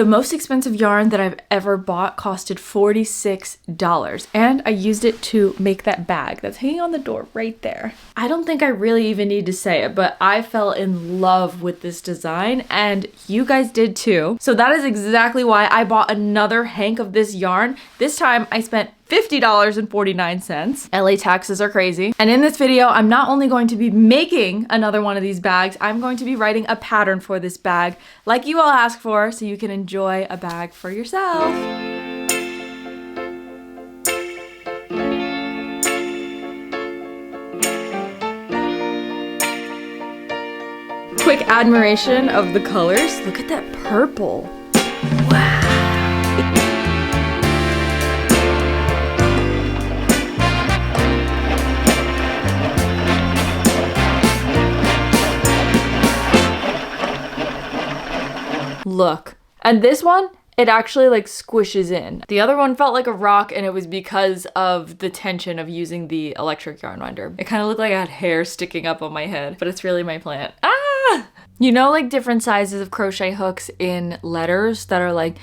The most expensive yarn that I've ever bought costed $46, and I used it to make that bag that's hanging on the door right there. I don't think I really even need to say it, but I fell in love with this design, and you guys did too. So that is exactly why I bought another hank of this yarn. This time I spent $50.49. LA taxes are crazy. And in this video, I'm not only going to be making another one of these bags, I'm going to be writing a pattern for this bag like you all asked for, so you can enjoy a bag for yourself. Quick admiration of the colors. Look at that purple. Wow. Look, and this one, it actually like squishes in. The other one felt like a rock, and it was because of the tension of using the electric yarn winder. It kind of looked like I had hair sticking up on my head, but it's really my plant. Ah! You know, like different sizes of crochet hooks in letters that are like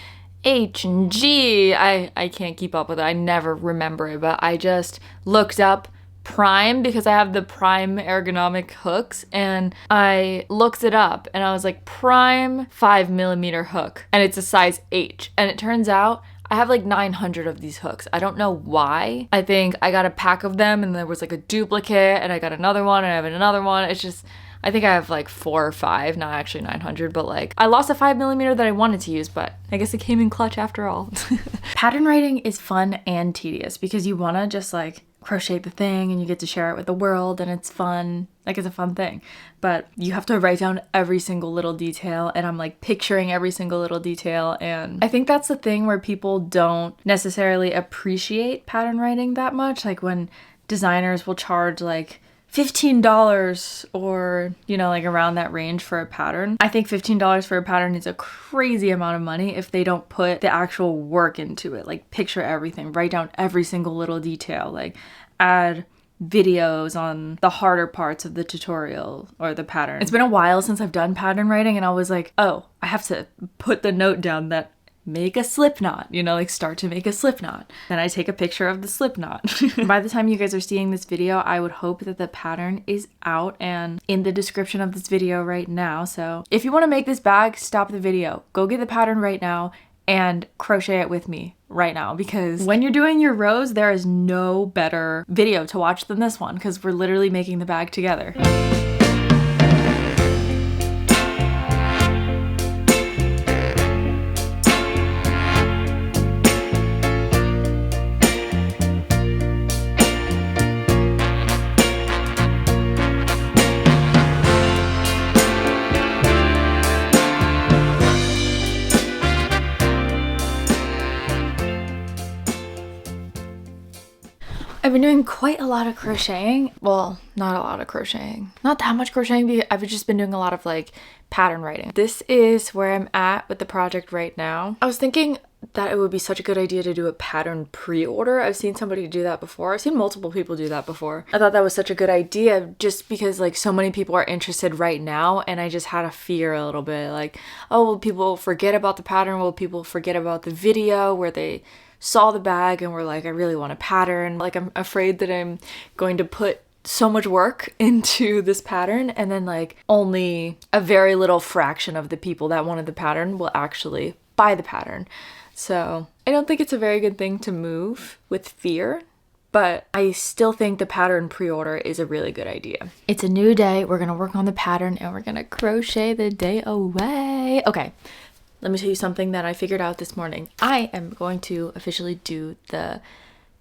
H and G. I can't keep up with it. I never remember it, but I just looked up Prime because I have the Prime ergonomic hooks, and I looked it up and I was like, Prime 5mm hook, and it's a size H, and it turns out I have like 900 of these hooks. I don't know why. I think I got a pack of them and there was like a duplicate, and I got another one and I have another one. It's just, I think I have like 4 or 5, not actually 900, but like I lost a 5mm that I wanted to use, but I guess it came in clutch after all. Pattern writing is fun and tedious because you want to just like crochet the thing and you get to share it with the world, and it's fun. Like, it's a fun thing, but you have to write down every single little detail, and I'm like picturing every single little detail. And I think that's the thing where people don't necessarily appreciate pattern writing that much. Like when designers will charge like $15 or, you know, like around that range for a pattern. I think $15 for a pattern is a crazy amount of money if they don't put the actual work into it. Like picture everything, write down every single little detail, like add videos on the harder parts of the tutorial or the pattern. It's been a while since I've done pattern writing, and I was like, oh, I have to put the note down that make a slip knot, you know, like start to make a slip knot. Then I take a picture of the slip knot. By the time you guys are seeing this video, I would hope that the pattern is out and in the description of this video right now. So if you want to make this bag, stop the video, go get the pattern right now and crochet it with me right now, because when you're doing your rows, there is no better video to watch than this one, because we're literally making the bag together. I've been doing quite a lot of crocheting. Well, not a lot of crocheting. Not that much crocheting, because I've just been doing a lot of like pattern writing. This is where I'm at with the project right now. I was thinking that it would be such a good idea to do a pattern pre-order. I've seen somebody do that before. I've seen multiple people do that before. I thought that was such a good idea just because like so many people are interested right now, and I just had a fear a little bit like, oh, will people forget about the pattern? Will people forget about the video where they saw the bag and were like, I really want a pattern? Like, I'm afraid that I'm going to put so much work into this pattern and then like only a very little fraction of the people that wanted the pattern will actually buy the pattern. So I don't think it's a very good thing to move with fear, but I still think the pattern pre-order is a really good idea. It's a new day. We're gonna work on the pattern and we're gonna crochet the day away. Okay. Let me tell you something that I figured out this morning. I am going to officially do the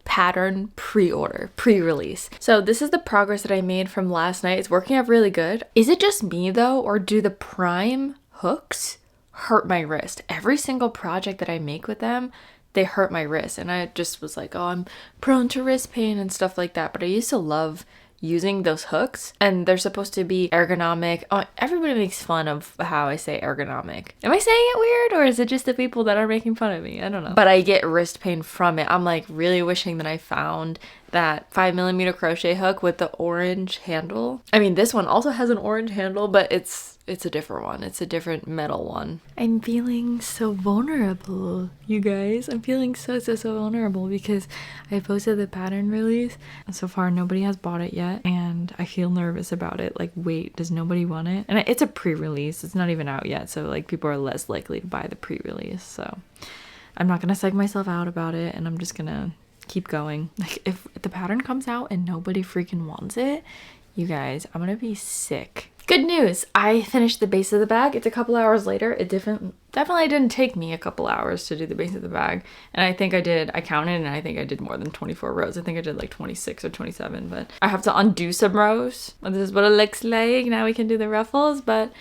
pattern pre-order, pre-release. So this is the progress that I made from last night. It's working out really good. Is it just me though, or do the Prime hooks hurt my wrist? Every single project that I make with them, they hurt my wrist. And I just was like, oh, I'm prone to wrist pain and stuff like that. But I used to love using those hooks, and they're supposed to be ergonomic. Oh, everybody makes fun of how I say ergonomic. Am I saying it weird, or is it just the people that are making fun of me? I don't know. But I get wrist pain from it. I'm like really wishing that I found that 5mm crochet hook with the orange handle. I mean, this one also has an orange handle, but it's a different one. It's a different metal one. I'm feeling so vulnerable, you guys. I'm feeling so vulnerable because I posted the pattern release. So far, nobody has bought it yet, and I feel nervous about it. Like, wait, does nobody want it? And it's a pre-release. It's not even out yet, so like people are less likely to buy the pre-release. So I'm not gonna psych myself out about it, and I'm just gonna keep going. Like, if the pattern comes out and nobody freaking wants it, you guys, I'm gonna be sick. Good news, I finished the base of the bag. It's a couple hours later. It definitely didn't take me a couple hours to do the base of the bag. And I think I counted, and I think I did more than 24 rows. I think I did like 26 or 27, but I have to undo some rows. And this is what it looks like. Now we can do the ruffles, but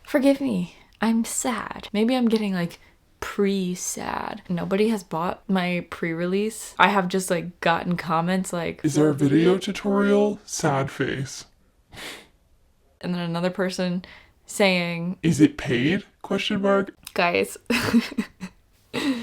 forgive me, I'm sad. Maybe I'm getting like pre-sad. Nobody has bought my pre-release. I have just like gotten comments like, is there a video tutorial? Sad face. And then another person saying, is it paid? Question mark. Guys. And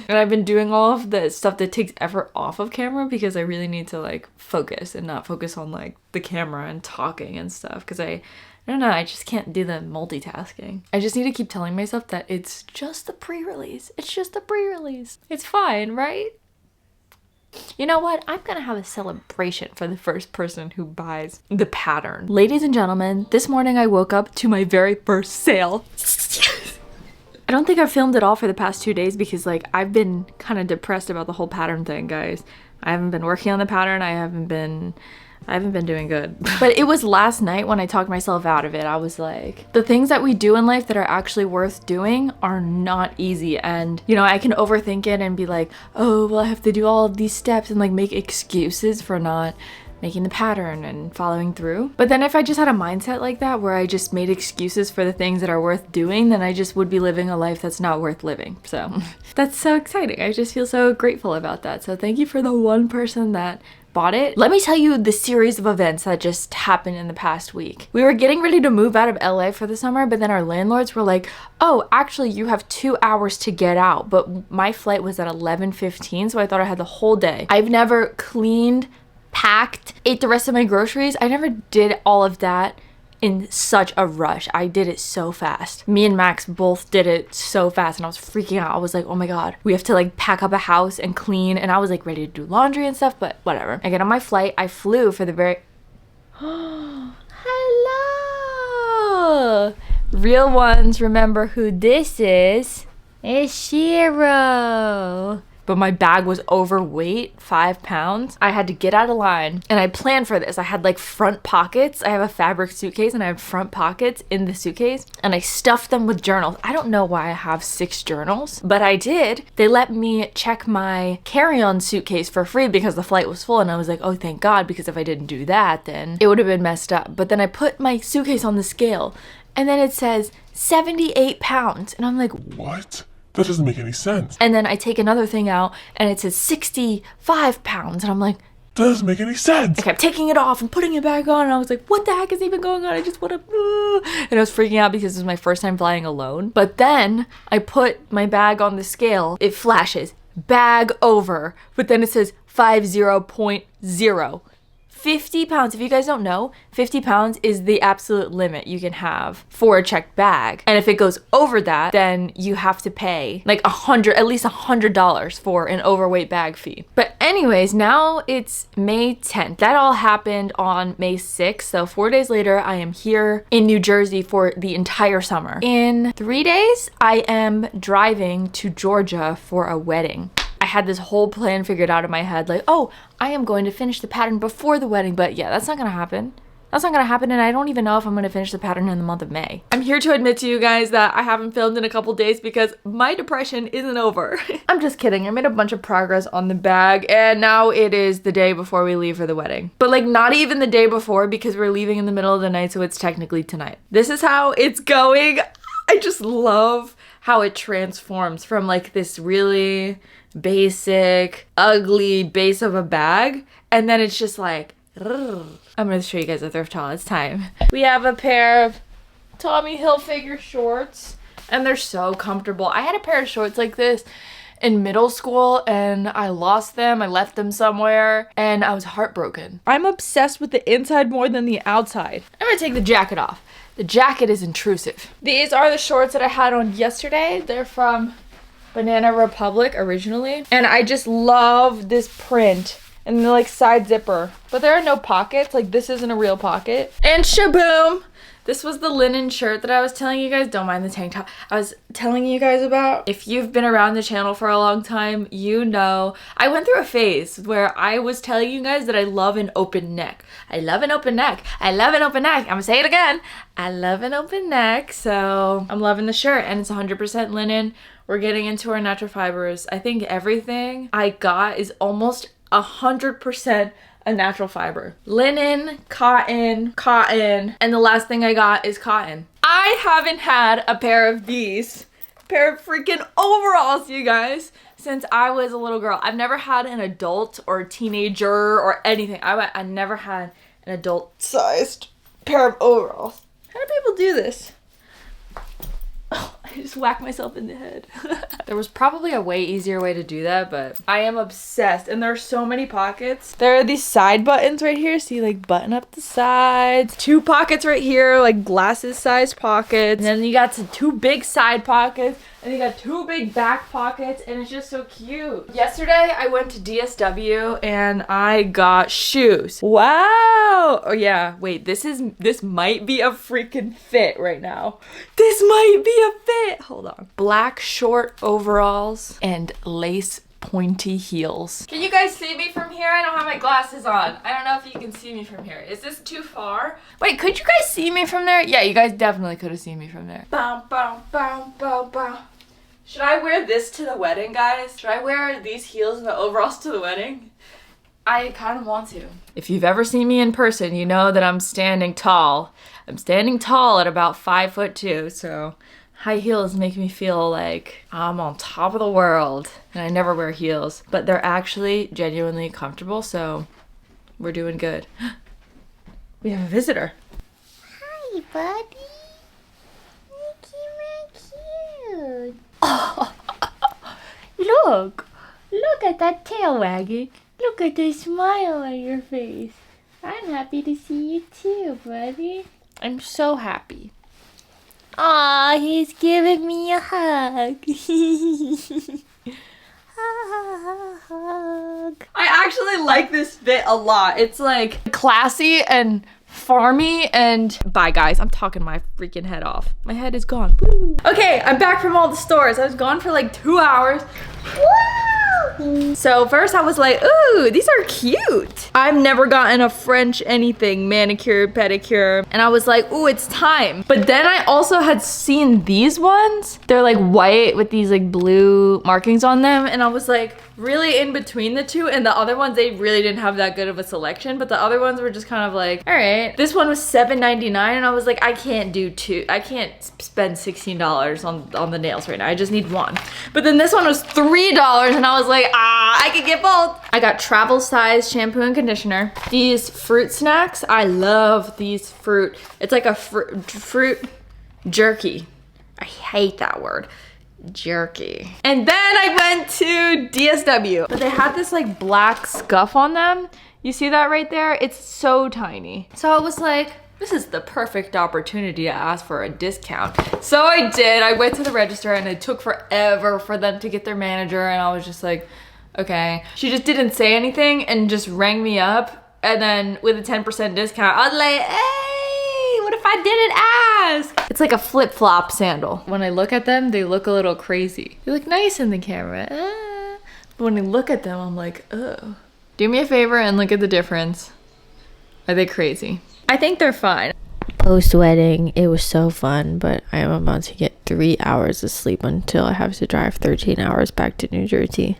I've been doing all of the stuff that takes effort off of camera because I really need to like focus and not focus on like the camera and talking and stuff, because I don't know, I just can't do the multitasking. I just need to keep telling myself that it's just the pre-release. It's just the pre-release. It's fine, right? You know what? I'm gonna have a celebration for the first person who buys the pattern. Ladies and gentlemen, this morning I woke up to my very first sale. I don't think I've filmed at all for the past 2 days because like I've been kind of depressed about the whole pattern thing, guys. I haven't been working on the pattern. I haven't been doing good. But it was last night when I talked myself out of it. I was like, the things that we do in life that are actually worth doing are not easy. And, you know, I can overthink it and be like, oh, well, I have to do all of these steps and like make excuses for not making the pattern and following through. But then if I just had a mindset like that, where I just made excuses for the things that are worth doing, then I just would be living a life that's not worth living. So that's so exciting. I just feel so grateful about that. So thank you for the one person that bought it. Let me tell you the series of events that just happened in the past week. We were getting ready to move out of LA for the summer, but then our landlords were like, oh, actually you have 2 hours to get out. But my flight was at 11:15, so I thought I had the whole day. I've never cleaned, packed, ate the rest of my groceries. I never did all of that in such a rush. I did it so fast. Me and Max both did it so fast, and I was freaking out. I was like, oh my god, we have to like pack up a house and clean, and I was like ready to do laundry and stuff, but whatever. I get on my flight. I flew for the very hello, real ones remember who this is. It's Shiro. But my bag was overweight, 5 pounds. I had to get out of line, and I planned for this. I had like front pockets. I have a fabric suitcase, and I had front pockets in the suitcase, and I stuffed them with journals. I don't know why I have 6 journals, but I did. They let me check my carry-on suitcase for free because the flight was full, and I was like, oh, thank God, because if I didn't do that, then it would have been messed up. But then I put my suitcase on the scale, and then it says 78 pounds, and I'm like, what? That doesn't make any sense. And then I take another thing out and it says 65 pounds. And I'm like, that doesn't make any sense. I kept taking it off and putting it back on. And I was like, what the heck is even going on? I just want to... And I was freaking out because it was my first time flying alone. But then I put my bag on the scale. It flashes, bag over. But then it says 50.0. 50 pounds. If you guys don't know, 50 pounds is the absolute limit you can have for a checked bag. And if it goes over that, then you have to pay like at least $100 for an overweight bag fee. But anyways, now it's May 10th. That all happened on May 6th. So 4 days later, I am here in New Jersey for the entire summer. In 3 days, I am driving to Georgia for a wedding. I had this whole plan figured out in my head, like, oh, I am going to finish the pattern before the wedding, but yeah, that's not gonna happen. That's not gonna happen, and I don't even know if I'm gonna finish the pattern in the month of May. I'm here to admit to you guys that I haven't filmed in a couple days because my depression isn't over. I'm just kidding. I made a bunch of progress on the bag, and now it is the day before we leave for the wedding. But like not even the day before, because we're leaving in the middle of the night, so it's technically tonight. This is how it's going. I just love how it transforms from like this really basic, ugly base of a bag, and then it's just like, I'm gonna show you guys a thrift haul. It's time. We have a pair of Tommy Hilfiger shorts, and they're so comfortable. I had a pair of shorts like this in middle school and I lost them. I left them somewhere and I was heartbroken. I'm obsessed with the inside more than the outside. I'm gonna take the jacket off. The jacket is intrusive. These are the shorts that I had on yesterday. They're from Banana Republic originally. And I just love this print. And the like side zipper. But there are no pockets. Like this isn't a real pocket. And shaboom! This was the linen shirt that I was telling you guys. Don't mind the tank top. I was telling you guys about. If you've been around the channel for a long time, you know. I went through a phase where I was telling you guys that I love an open neck. I love an open neck. I love an open neck. I'm gonna say it again. I love an open neck. So I'm loving the shirt and it's 100% linen. We're getting into our natural fibers. I think everything I got is almost 100% a natural fiber. Linen, cotton, and the last thing I got is cotton. I haven't had a pair of these, pair of freaking overalls, you guys, since I was a little girl. I've never had an adult or a teenager or anything. I never had an adult-sized pair of overalls. How do people do this? Oh, I just whacked myself in the head. There was probably a way easier way to do that, but I am obsessed. And there are so many pockets. There are these side buttons right here. So you like button up the sides. 2 pockets right here, like glasses sized pockets. And then you got some 2 big side pockets. And you got 2 big back pockets, and it's just so cute. Yesterday, I went to DSW and I got shoes. Wow! Oh yeah, wait, this might be a freaking fit right now. This might be a fit. Hold on. Black short overalls and lace pointy heels. Can you guys see me from here? I don't have my glasses on. I don't know if you can see me from here. Is this too far? Wait, could you guys see me from there? Yeah, you guys definitely could have seen me from there. Bow, bow, bow, bow, bow. Should I wear this to the wedding, guys? Should I wear these heels and the overalls to the wedding? I kind of want to. If you've ever seen me in person, you know that I'm standing tall. I'm standing tall at about 5'2", so high heels make me feel like I'm on top of the world. And I never wear heels, but they're actually genuinely comfortable, so we're doing good. We have a visitor. Hi, buddy. You're cute. Oh, look at that tail wagging. Look at the smile on your face. I'm happy to see you too, buddy. I'm so happy. Aw, he's giving me a hug. Hug. I actually like this fit a lot. It's like classy and farmy and bye guys, I'm talking my freaking head off. My head is gone. Woo. Okay, I'm back from all the stores. I was gone for like 2 hours. Woo! So first I was like, ooh, these are cute. I've never gotten a French anything, manicure, pedicure, and I was like, ooh, it's time. But then I also had seen these ones. They're like white with these like blue markings on them, and I was like really in between the two, and the other ones, they really didn't have that good of a selection, but the other ones were just kind of like, all right. This one was $7.99, and I was like, I can't spend $16 on the nails right now. I just need one. But then this one was $3, and I was like, I could get both. I got travel size shampoo and conditioner. These fruit snacks, I love these fruit. It's like a fruit jerky. I hate that word. Jerky. And then I went to DSW. But they had this like black scuff on them. You see that right there? It's so tiny. So I was like, this is the perfect opportunity to ask for a discount. So I did. I went to the register and it took forever for them to get their manager, and I was just like, okay. She just didn't say anything and just rang me up, and then with a 10% discount, I was like, hey, what if I didn't ask? It's like a flip-flop sandal. When I look at them, they look a little crazy. They look nice in the camera. But when I look at them, I'm like, oh. Do me a favor and look at the difference. Are they crazy? I think they're fine. Post-wedding, it was so fun, but I am about to get 3 hours of sleep until I have to drive 13 hours back to New Jersey.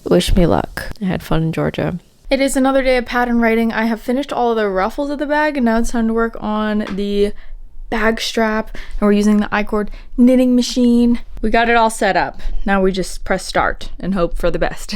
Wish me luck. I had fun in Georgia. It is another day of pattern writing. I have finished all of the ruffles of the bag, and now it's time to work on the bag strap, and we're using the I-cord knitting machine. We got it all set up. Now we just press start and hope for the best.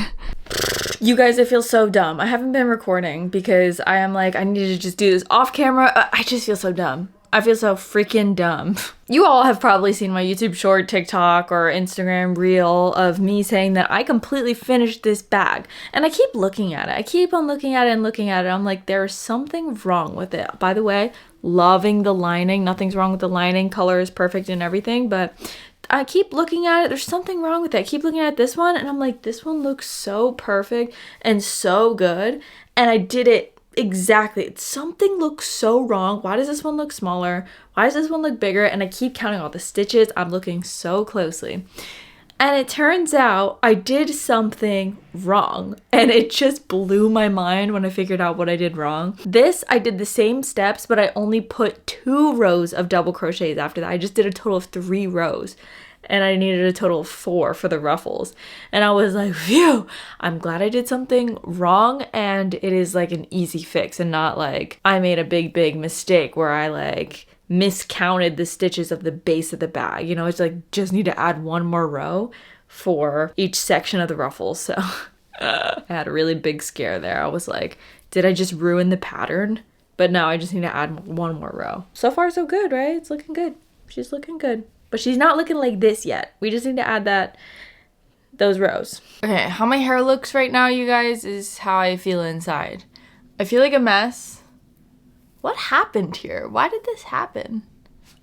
You guys, I feel so dumb. I haven't been recording because I am like, I need to just do this off camera. I just feel so dumb. I feel so freaking dumb. You all have probably seen my YouTube short, TikTok, or Instagram reel of me saying that I completely finished this bag. And I keep looking at it. I keep on looking at it and looking at it. I'm like, there's something wrong with it. By the way, loving the lining. Nothing's wrong with the lining. Color is perfect and everything. But I keep looking at it. There's something wrong with it. I keep looking at this one and I'm like, this one looks so perfect and so good. And I did it exactly. Something looks so wrong. Why does this one look smaller? Why does this one look bigger? And I keep counting all the stitches. I'm looking so closely. And it turns out I did something wrong. And it just blew my mind when I figured out what I did wrong. This, I did the same steps, but I only put 2 rows of double crochets after that. I just did a total of 3 rows. And I needed a total of 4 for the ruffles. And I was like, phew, I'm glad I did something wrong and it is like an easy fix and not like I made a big mistake where I like miscounted the stitches of the base of the bag. You know, it's like just need to add 1 more row for each section of the ruffles. So I had a really big scare there. I was like, did I just ruin the pattern? But no, I just need to add 1 more row. So far so good, right? It's looking good. She's looking good. But she's not looking like this yet. We just need to add those rows. Okay, how my hair looks right now, you guys, is how I feel inside. I feel like a mess. What happened here? Why did this happen?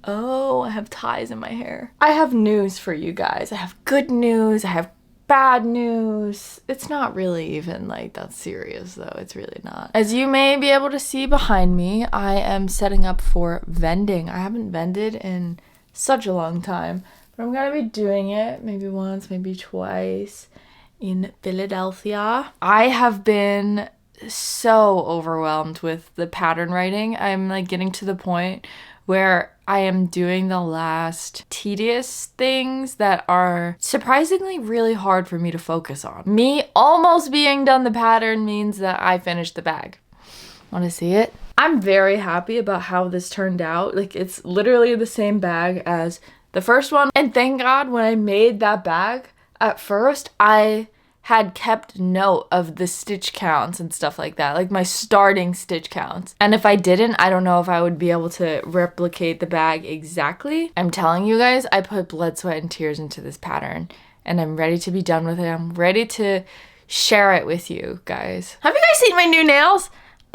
Oh, I have ties in my hair. I have news for you guys. I have good news. I have bad news. It's not really even like that serious though. It's really not. As you may be able to see behind me, I am setting up for vending. I haven't vended in such a long time, but I'm gonna be doing it maybe once, maybe twice in Philadelphia. I have been so overwhelmed with the pattern writing. I'm like getting to the point where I am doing the last tedious things that are surprisingly really hard for me to focus on. Me almost being done the pattern means that I finished the bag. Want to see it? I'm very happy about how this turned out. Like, it's literally the same bag as the first one. And thank God when I made that bag, at first, I had kept note of the stitch counts and stuff like that, like my starting stitch counts. And if I didn't, I don't know if I would be able to replicate the bag exactly. I'm telling you guys, I put blood, sweat, and tears into this pattern, and I'm ready to be done with it. I'm ready to share it with you guys. Have you guys seen my new nails?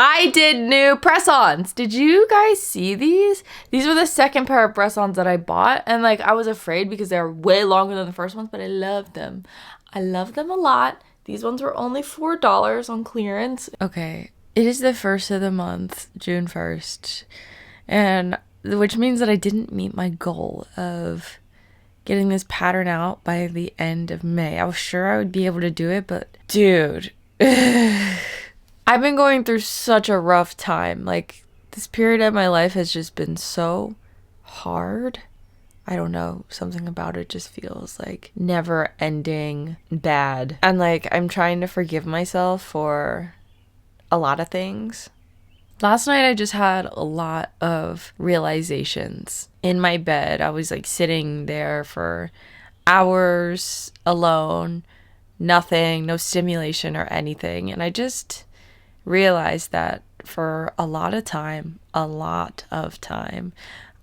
I did new press-ons. Did you guys see these? These were the second pair of press-ons that I bought. And like, I was afraid because they were way longer than the first ones, but I love them. I love them a lot. These ones were only $4 on clearance. Okay, it is the first of the month, June 1st. And which means that I didn't meet my goal of getting this pattern out by the end of May. I was sure I would be able to do it, but dude, I've been going through such a rough time. Like, this period of my life has just been so hard. I don't know, something about it just feels like never ending bad. And like, I'm trying to forgive myself for a lot of things. Last night I just had a lot of realizations. In my bed, I was like sitting there for hours alone, nothing, no stimulation or anything. And I just realized that for a lot of time,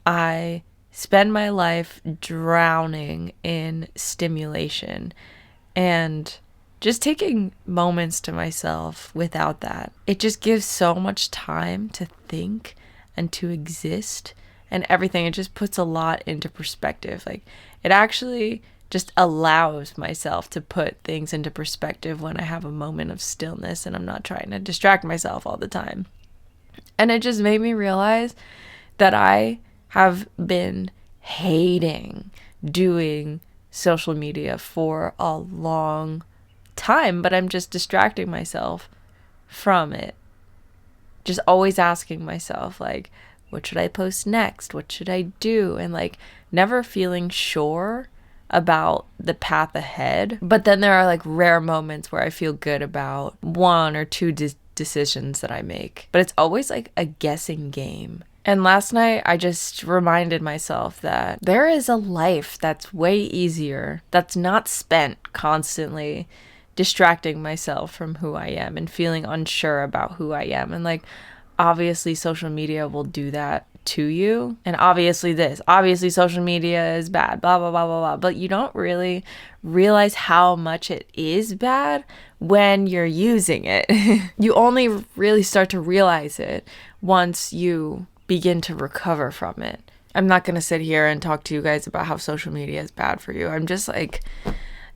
I spend my life drowning in stimulation and just taking moments to myself without that. It just gives so much time to think and to exist and everything. It just puts a lot into perspective. Like, it actually just allows myself to put things into perspective when I have a moment of stillness and I'm not trying to distract myself all the time. And it just made me realize that I have been hating doing social media for a long time, but I'm just distracting myself from it. Just always asking myself, like, what should I post next? What should I do? And like, never feeling sure about the path ahead. But then there are like rare moments where I feel good about 1 or 2 decisions that I make. But it's always like a guessing game. And last night, I just reminded myself that there is a life that's way easier, that's not spent constantly distracting myself from who I am and feeling unsure about who I am. And like, obviously social media will do that to you. And obviously social media is bad, blah, blah, blah, blah, blah. But you don't really realize how much it is bad when you're using it. You only really start to realize it once you begin to recover from it. I'm not going to sit here and talk to you guys about how social media is bad for you. I'm just like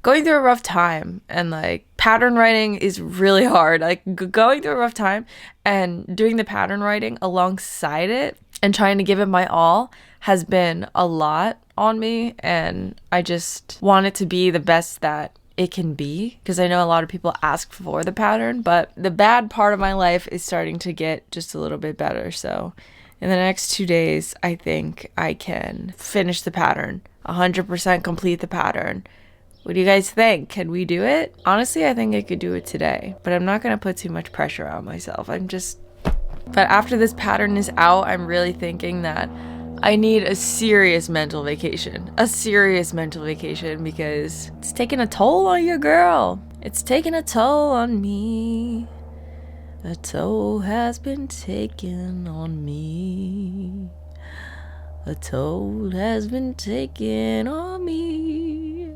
going through a rough time, and like pattern writing is really hard. Like going through a rough time and doing the pattern writing alongside it and trying to give it my all has been a lot on me, and I just want it to be the best that it can be, because I know a lot of people ask for the pattern, but the bad part of my life is starting to get just a little bit better. So in the next 2 days, I think I can finish the pattern, 100% complete the pattern. What do you guys think? Can we do it? Honestly, I think I could do it today, but I'm not going to put too much pressure on myself. But after this pattern is out, I'm really thinking that I need a serious mental vacation. Because it's taking a toll on your girl. It's taking a toll on me. A toll has been taken on me. A toll has been taken on me.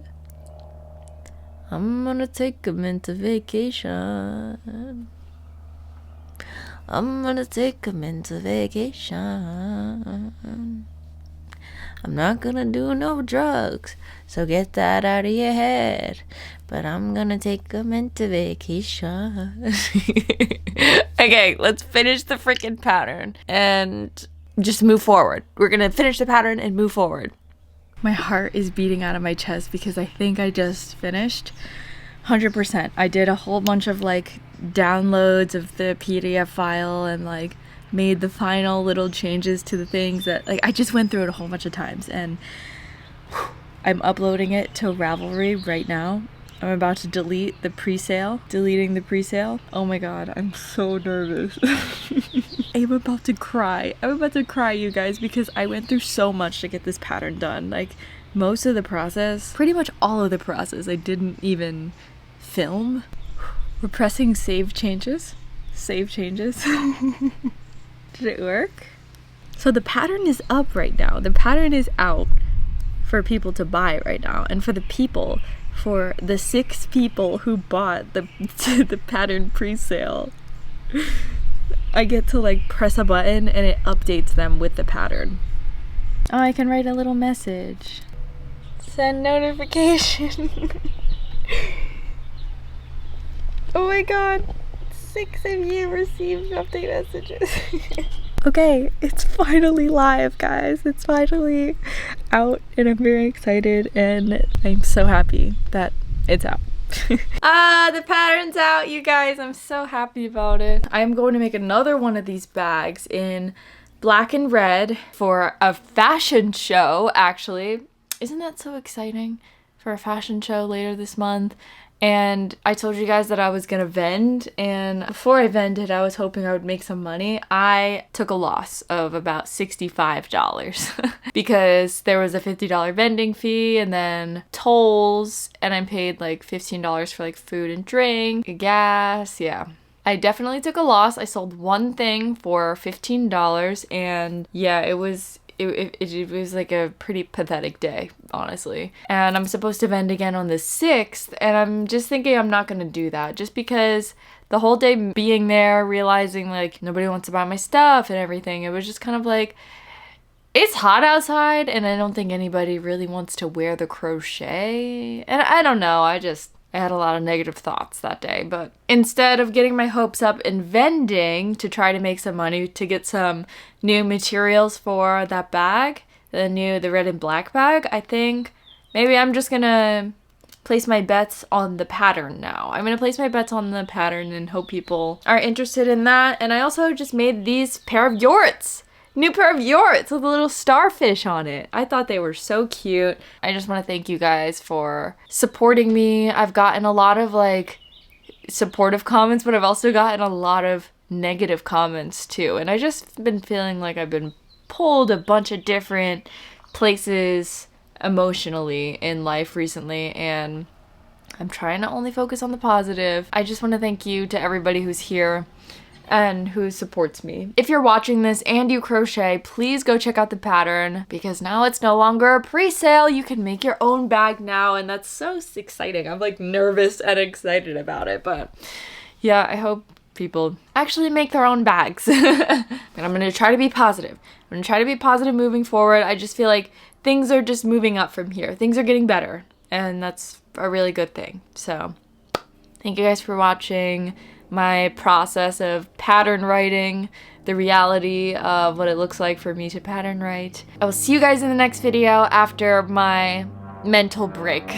I'm gonna take a mental vacation. I'm gonna take a mental vacation. I'm not gonna do no drugs, so get that out of your head. But I'm gonna take a mental vacation. Okay, let's finish the freaking pattern and just move forward. We're gonna finish the pattern and move forward. My heart is beating out of my chest because I think I just finished 100%. I did a whole bunch of like downloads of the PDF file and like made the final little changes to the things that like I just went through it a whole bunch of times, and I'm uploading it to Ravelry right now. I'm about to deleting the pre-sale. Oh my god, I'm so nervous. I'm about to cry, you guys, because I went through so much to get this pattern done. Like most of the process, pretty much all of the process, I didn't even film. We're pressing save changes. Did it work? So the pattern is up right now. The pattern is out for people to buy right now, and for the 6 people who bought the pattern pre-sale, I get to like press a button and it updates them with the pattern. Oh, I can write a little message. Send notification. Oh my god, 6 of you received update messages. Okay, it's finally live, guys. It's finally out, and I'm very excited, and I'm so happy that it's out. The pattern's out, you guys. I'm so happy about it. I'm going to make another one of these bags in black and red for a fashion show, actually. Isn't that so exciting? For a fashion show later this month. And I told you guys that I was gonna vend, and before I vended, I was hoping I would make some money. I took a loss of about $65 because there was a $50 vending fee and then tolls, and I paid like $15 for like food and drink, gas, yeah. I definitely took a loss. I sold one thing for $15, and yeah, it was like a pretty pathetic day, honestly. And I'm supposed to vend again on the 6th, and I'm just thinking I'm not gonna do that, just because the whole day being there, realizing like nobody wants to buy my stuff and everything, it was just kind of like, it's hot outside and I don't think anybody really wants to wear the crochet. And I don't know, I had a lot of negative thoughts that day. But instead of getting my hopes up in vending to try to make some money to get some new materials for that bag, the red and black bag, I think maybe I'm just gonna place my bets on the pattern now. I'm gonna place my bets on the pattern and hope people are interested in that. And I also just made these pair of yorts. New pair of yorts with a little starfish on it. I thought they were so cute. I just want to thank you guys for supporting me. I've gotten a lot of like supportive comments, but I've also gotten a lot of negative comments too. And I just been feeling like I've been pulled a bunch of different places emotionally in life recently, and I'm trying to only focus on the positive. I just want to thank you to everybody who's here and who supports me. If you're watching this and you crochet, please go check out the pattern because now it's no longer a pre-sale. You can make your own bag now, and that's so exciting. I'm like nervous and excited about it, but yeah, I hope people actually make their own bags. And I'm gonna try to be positive. I'm gonna try to be positive moving forward. I just feel like things are just moving up from here. Things are getting better, and that's a really good thing. So thank you guys for watching my process of pattern writing, the reality of what it looks like for me to pattern write. I will see you guys in the next video after my mental break.